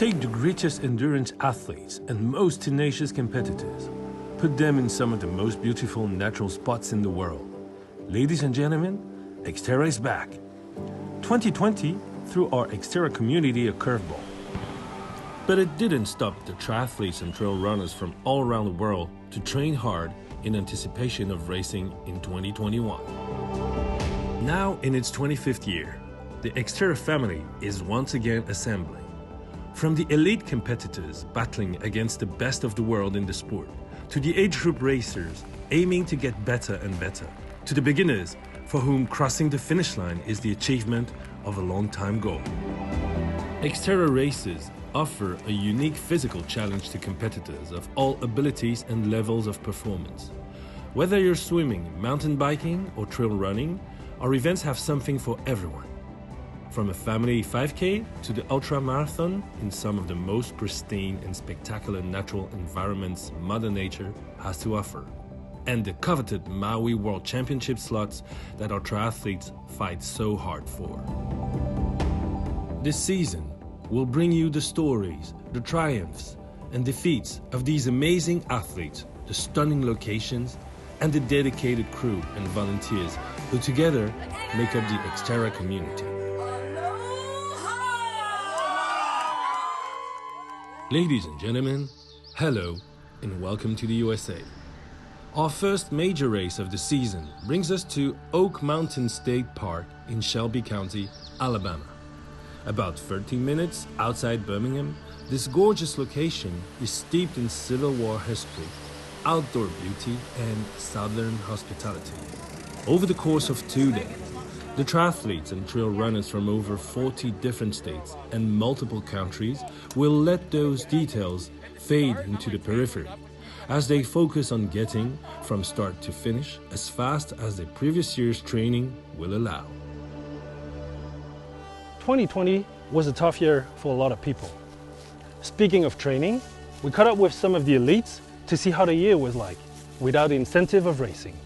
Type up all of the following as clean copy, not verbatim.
Take the greatest endurance athletes and most tenacious competitors. Put them in some of the most beautiful natural spots in the world. Ladies and gentlemen, XTERRA is back. 2020 threw our XTERRA community a curveball. But it didn't stop the triathletes and trail runners from all around the world to train hard in anticipation of racing in 2021. Now in its 25th year, the XTERRA family is once again assembling. From the elite competitors battling against the best of the world in the sport, to the age group racers aiming to get better and better, to the beginners for whom crossing the finish line is the achievement of a long-time goal. XTERRA races offer a unique physical challenge to competitors of all abilities and levels of performance. Whether you're swimming, mountain biking, or trail running, our events have something for everyone. From a family 5K to the ultra marathon in some of the most pristine and spectacular natural environments Mother Nature has to offer. And the coveted Maui World Championship slots that our triathletes fight so hard for. This season will bring you the stories, the triumphs and defeats of these amazing athletes, the stunning locations, and the dedicated crew and volunteers who together make up the XTERRA community. Ladies and gentlemen, hello and welcome to the USA. Our first major race of the season brings us to Oak Mountain State Park in Shelby County, Alabama. About 13 minutes outside Birmingham, this gorgeous location is steeped in Civil War history, outdoor beauty, and Southern hospitality. Over the course of 2 days, the triathletes and trail runners from over 40 different states and multiple countries will let those details fade into the periphery as they focus on getting from start to finish as fast as the previous year's training will allow. 2020 was a tough year for a lot of people. Speaking of training, we caught up with some of the elites to see how the year was like without the incentive of racing.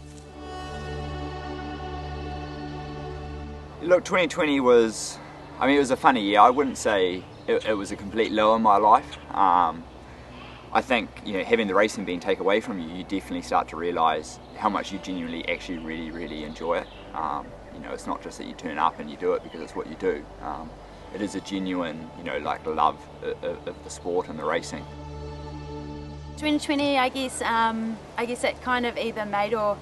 Look, 2020 was, it was a funny year. I wouldn't say it was a complete low in my life. I think, having the racing being taken away from you, you definitely start to realise how much you genuinely actually really enjoy it. It's not just that you turn up and you do it because it's what you do. It is a genuine, love of the sport and the racing. 2020, I guess it kind of either made or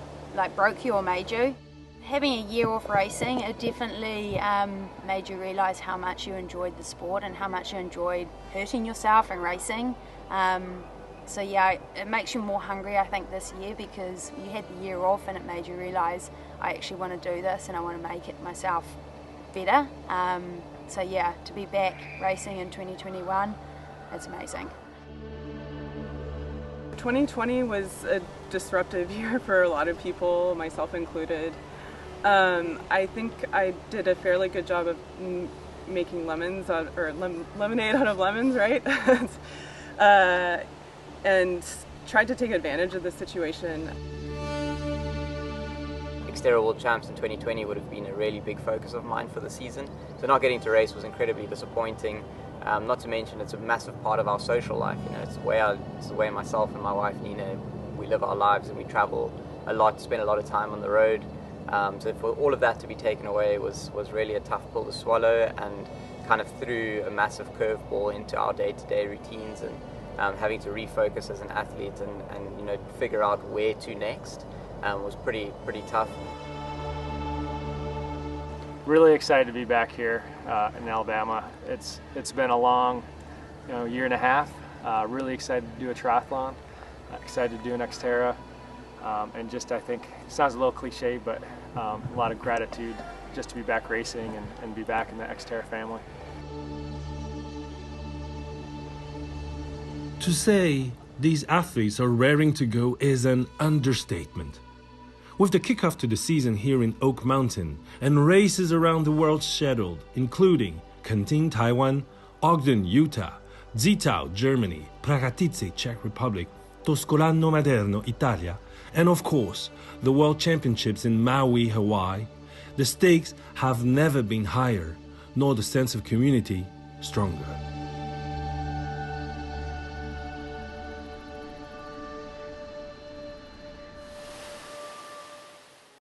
broke you or made you. Having a year off racing, it definitely made you realise how much you enjoyed the sport and how much you enjoyed hurting yourself and racing. So yeah, it makes you more hungry, I think, this year because you had the year off and it made you realise I actually want to do this and I want to make it myself better. So yeah, to be back racing in 2021, it's amazing. 2020 was a disruptive year for a lot of people, myself included. I think I did a fairly good job of making lemonade out of lemons, right? And tried to take advantage of the situation. XTERRA World Champs in 2020 would have been a really big focus of mine for the season. So not getting to race was incredibly disappointing. Not to mention it's a massive part of our social life. It's the way myself and my wife Nina, we live our lives and we travel a lot, spend a lot of time on the road. So for all of that to be taken away was really a tough pill to swallow and kind of threw a massive curveball into our day-to-day routines and having to refocus as an athlete and figure out where to next was pretty tough. Really excited to be back here in Alabama. It's been a long year and a half. Really excited to do a triathlon, excited to do an XTERRA. And just, I think, it sounds a little cliche, but a lot of gratitude just to be back racing and be back in the XTERRA family. To say these athletes are raring to go is an understatement. With the kickoff to the season here in Oak Mountain and races around the world scheduled, including Kenting, Taiwan, Ogden, Utah, Zittau, Germany, Prachatice, Czech Republic, Toscolano Maderno, Italia, and of course, the World Championships in Maui, Hawaii, the stakes have never been higher, nor the sense of community stronger.